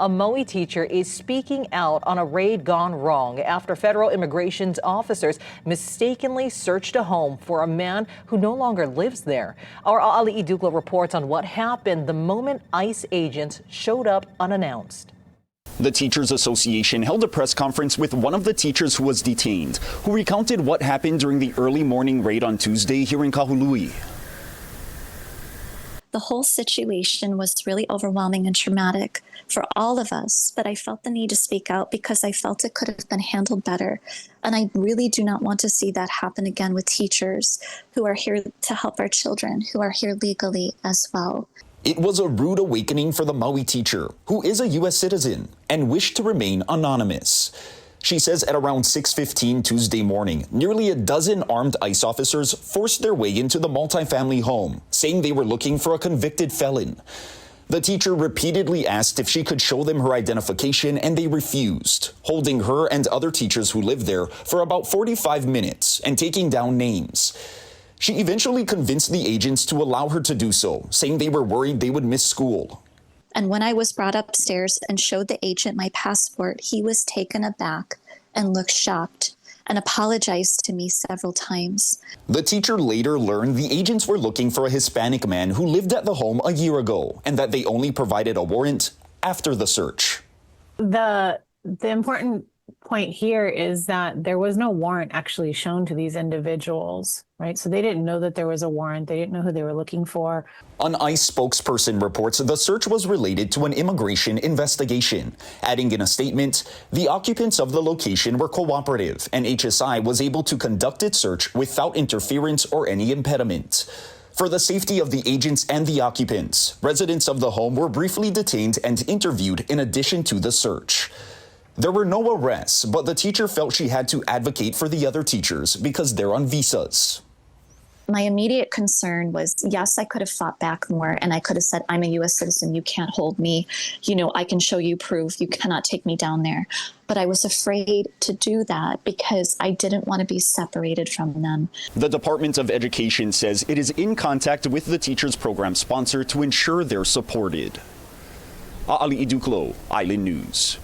A Maui teacher is speaking out on a raid gone wrong after federal immigration officers mistakenly searched a home for a man who no longer lives there. Our A'ali'i Dukla reports on what happened the moment ICE agents showed up unannounced. The Teachers Association held a press conference with one of the teachers who was detained, who recounted what happened during the early morning raid on Tuesday here in Kahului. The whole situation was really overwhelming and traumatic for all of us, but I felt the need to speak out because I felt it could have been handled better. And I really do not want to see that happen again with teachers who are here to help our children, who are here legally as well. It was a rude awakening for the Maui teacher, who is a U.S. citizen and wished to remain anonymous. She says at around 6:15 Tuesday morning, nearly a dozen armed ICE officers forced their way into the multifamily home, saying they were looking for a convicted felon. The teacher repeatedly asked if she could show them her identification, and they refused, holding her and other teachers who lived there for about 45 minutes and taking down names. She eventually convinced the agents to allow her to do so, saying they were worried they would miss school. And when I was brought upstairs and showed the agent my passport, he was taken aback and looked shocked and apologized to me several times. The teacher later learned the agents were looking for a Hispanic man who lived at the home a year ago and that they only provided a warrant after the search. The important point here is that there was no warrant actually shown to these individuals, right? So they didn't know that there was a warrant. They didn't know who they were looking for. An ICE spokesperson reports the search was related to an immigration investigation, adding in a statement, the occupants of the location were cooperative and HSI was able to conduct its search without interference or any impediment. For the safety of the agents and the occupants, residents of the home were briefly detained and interviewed in addition to the search. There were no arrests, but the teacher felt she had to advocate for the other teachers because they're on visas. My immediate concern was, yes, I could have fought back more and I could have said, I'm a U.S. citizen, you can't hold me. You know, I can show you proof, you cannot take me down there. But I was afraid to do that because I didn't want to be separated from them. The Department of Education says it is in contact with the teachers program sponsor to ensure they're supported. A'ali'i Dukla, Island News.